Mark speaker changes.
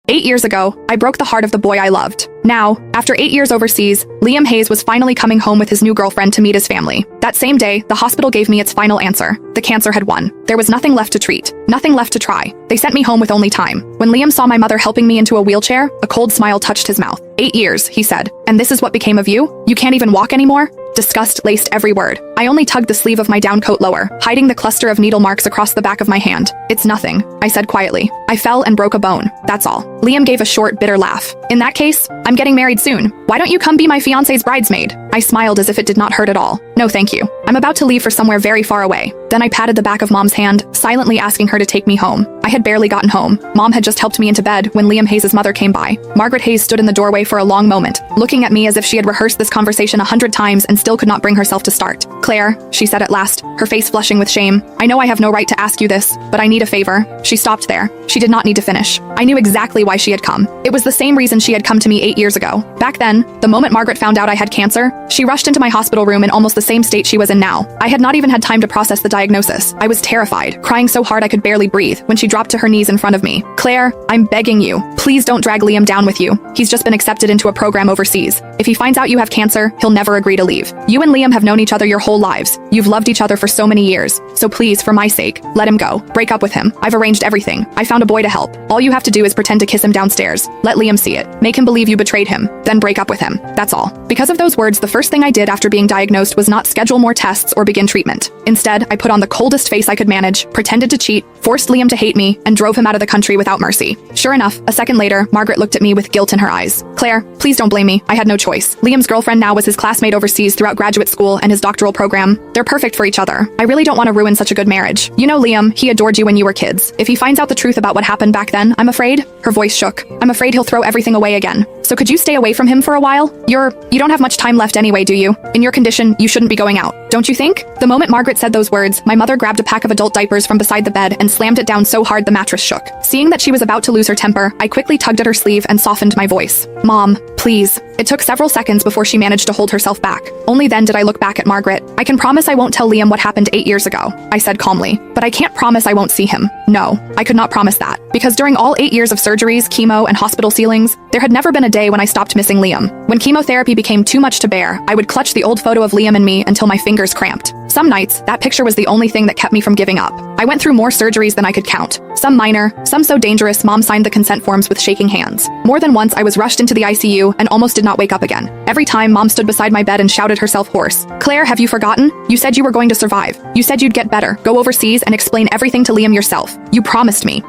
Speaker 1: 8 years ago, I broke the heart of the boy I loved. Now, after 8 years overseas, Liam Hayes was finally coming home with his new girlfriend to meet his family. That same day, the hospital gave me its final answer. The cancer had won. There was nothing left to treat, nothing left to try. They sent me home with only time. When Liam saw my mother helping me into a wheelchair, a cold smile touched his mouth. 8 years, he said. And this is what became of you? You can't even walk anymore? Disgust laced every word. I only tugged the sleeve of my down coat lower, hiding the cluster of needle marks across the back of my hand. It's nothing, I said quietly. I fell and broke a bone, that's all. Liam gave a short, bitter laugh. In that case, I'm getting married soon. Why don't you come be my fiancé's bridesmaid? I smiled as if it did not hurt at all. No thank you. I'm about to leave for somewhere very far away. Then I patted the back of Mom's hand, silently asking her to take me home. I had barely gotten home. Mom had just helped me into bed when Liam Hayes' mother came by. Margaret Hayes stood in the doorway for a long moment, looking at me as if she had rehearsed this conversation 100 times and still could not bring herself to start. Claire, she said at last, her face flushing with shame. I know I have no right to ask you this, but I need a favor. She stopped there. She did not need to finish. I knew exactly why she had come. It was the same reason she had come to me 8 years ago. Back then, the moment Margaret found out I had cancer, she rushed into my hospital room in almost the same state she was in now. I had not even had time to process the diagnosis. I was terrified, crying so hard I could barely breathe when she dropped to her knees in front of me. Claire, I'm begging you, please don't drag Liam down with you. He's just been accepted into a program overseas. If he finds out you have cancer, he'll never agree to leave. You and Liam have known each other your whole lives. You've loved each other for so many years. So please, for my sake, let him go. Break up with him. I've arranged everything. I found a boy to help. All you have to do is pretend to kiss him downstairs. Let Liam see it. Make him believe you betrayed him. Then break up with him. That's all. Because of those words, the first thing I did after being diagnosed was not schedule more tests or begin treatment. Instead, I put on the coldest face I could manage, pretended to cheat, forced Liam to hate me, and drove him out of the country without mercy. Sure enough, a second later, Margaret looked at me with guilt in her eyes. Claire, please don't blame me. I had no choice. Liam's girlfriend now was his classmate overseas throughout graduate school and his doctoral program. They're perfect for each other. I really don't want to ruin such a good marriage. You know Liam, he adored you when you were kids. If he finds out the truth about what happened back then, I'm afraid. Her voice shook. I'm afraid he'll throw everything away again. So could you stay away from him for a while? You don't have much time left anyway, do you? In your condition, you shouldn't be going out. Don't you think? The moment Margaret said those words, my mother grabbed a pack of adult diapers from beside the bed and slammed it down so hard the mattress shook. Seeing that she was about to lose her temper, I quickly tugged at her sleeve and softened my voice. Mom, please. It took several seconds before she managed to hold herself back. Only then did I look back at Margaret. I can promise I won't tell Liam what happened 8 years ago, I said calmly. But I can't promise I won't see him. No, I could not promise that. Because during all 8 years of surgeries, chemo, and hospital ceilings, there had never been a day when I stopped missing Liam. When chemotherapy became too much to bear, I would clutch the old photo of Liam and me until my fingers cramped. Some nights, that picture was the only thing that kept me from giving up. I went through more surgeries than I could count. Some minor, some so dangerous Mom signed the consent forms with shaking hands. More than once I was rushed into the ICU and almost did not wake up again. Every time Mom stood beside my bed and shouted herself hoarse. Claire, have you forgotten? You said you were going to survive. You said you'd get better, go overseas and explain everything to Liam yourself. You promised me.